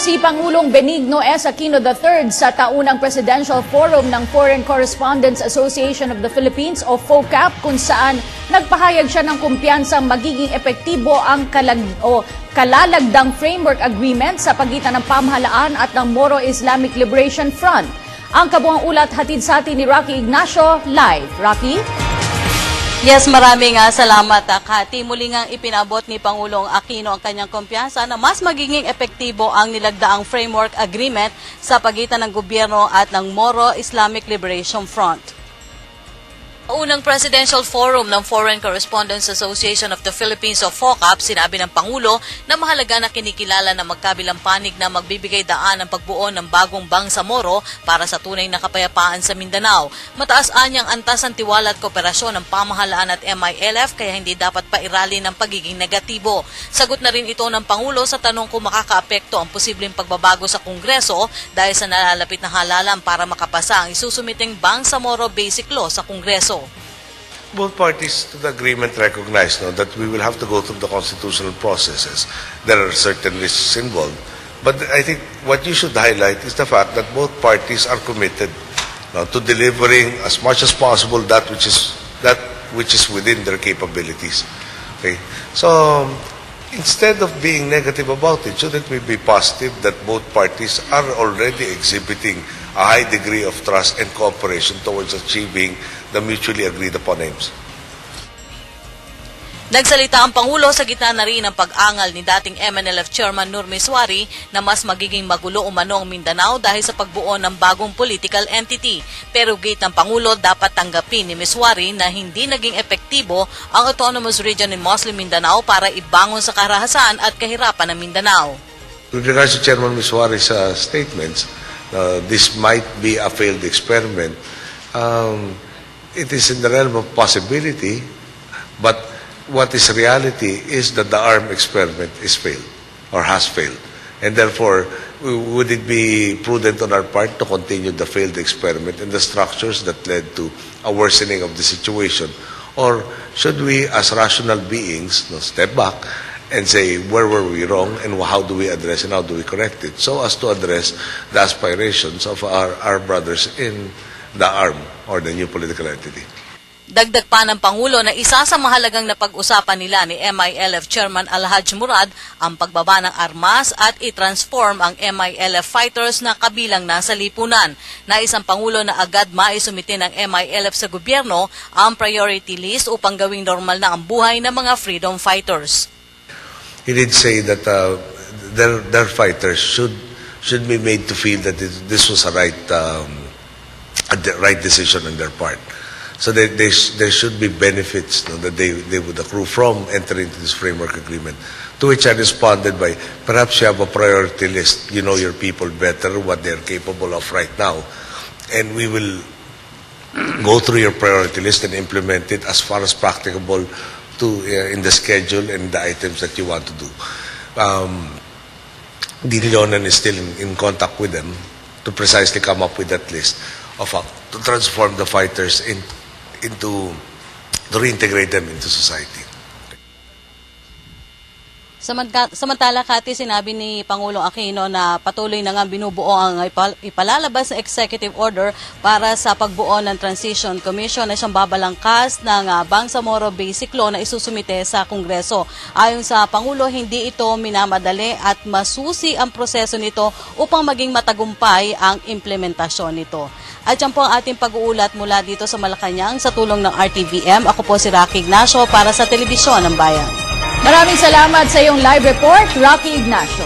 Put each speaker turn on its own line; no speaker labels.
si Pangulong Benigno S. Aquino III sa taunang Presidential Forum ng Foreign Correspondents Association of the Philippines o FOCAP kung saan nagpahayag siya ng kumpiyansang magiging epektibo ang kalalagdang framework agreement sa pagitan ng pamahalaan at ng Moro Islamic Liberation Front. Ang kabuang ulat hatid sa atin ni Rocky Ignacio live. Rocky?
Yes, maraming salamat, Kati. Muli ngang ipinabot ni Pangulong Aquino ang kanyang kumpiyansa na mas magiging epektibo ang nilagdaang framework agreement sa pagitan ng gobyerno at ng Moro Islamic Liberation Front. Unang Presidential Forum ng Foreign Correspondents Association of the Philippines o FOCAP, sinabi ng Pangulo na mahalaga na kinikilala ng magkabilang panig na magbibigay daan ang pagbuo ng bagong Bangsamoro para sa tunay na kapayapaan sa Mindanao. Mataas anyang antas ang tiwala at kooperasyon ng pamahalaan at MILF kaya hindi dapat pairali ng pagiging negatibo. Sagot na rin ito ng Pangulo sa tanong kung makakaapekto ang posibleng pagbabago sa Kongreso dahil sa nalalapit na halalan para makapasa ang isusumiting Bangsamoro Basic Law sa Kongreso.
Both parties to the agreement recognize that we will have to go through the constitutional processes. There are certain risks involved. But I think what you should highlight is the fact that both parties are committed to delivering as much as possible that which is within their capabilities. Okay? So instead of being negative about it, shouldn't we be positive that both parties are already exhibiting a high degree of trust and cooperation towards achieving the mutually agreed upon aims?
Nagsalita ang Pangulo sa gitna na rin ng pag-angal ni dating MNLF Chairman Nur Miswari na mas magiging magulo umano ang Mindanao dahil sa pagbuo ng bagong political entity. Pero gate ng Pangulo, dapat tanggapin ni Miswari na hindi naging epektibo ang Autonomous Region in Muslim Mindanao para ibangon sa karahasan at kahirapan ng Mindanao.
With regards to Chairman Miswari's statements, this might be a failed experiment. It is in the realm of possibility, but what is reality is that the armed experiment is failed or has failed. And therefore, would it be prudent on our part to continue the failed experiment and the structures that led to a worsening of the situation? Or should we, as rational beings, step back and say, where were we wrong and how do we address and how do we correct it, so as to address the aspirations of our brothers in the arm or the new political entity?
Dagdag pa ng Pangulo na isa sa mahalagang napag-usapan nila ni MILF Chairman Alhaj Murad ang pagbaba ng armas at i-transform ang MILF fighters na kabilang nasa lipunan. Nais ang Pangulo na agad maisumite ng MILF sa gobyerno ang priority list upang gawing normal na ang buhay ng mga freedom fighters.
He did say that their fighters should be made to feel that this was a right decision on their part. So there should be benefits that they would accrue from entering into this framework agreement. To which I responded by, perhaps you have a priority list. You know your people better, what they're capable of right now. And we will go through your priority list and implement it as far as practicable in the schedule and the items that you want to do. Dean Leonan is still in contact with them to precisely come up with that list of to transform the fighters to reintegrate them into society.
Samantala, Kati, sinabi ni Pangulong Aquino na patuloy na nga binubuo ang ipalalabas na executive order para sa pagbuo ng Transition Commission na siyang babalangkas ng Bangsamoro Basic Law na isusumite sa Kongreso. Ayon sa Pangulo, hindi ito minamadali at masusi ang proseso nito upang maging matagumpay ang implementasyon nito. At yan po ang ating pag-uulat mula dito sa Malacanang sa tulong ng RTVM. Ako po si Rocky Ignacio para sa Telebisyon ng Bayan.
Maraming salamat sa iyong live report, Rocky Ignacio.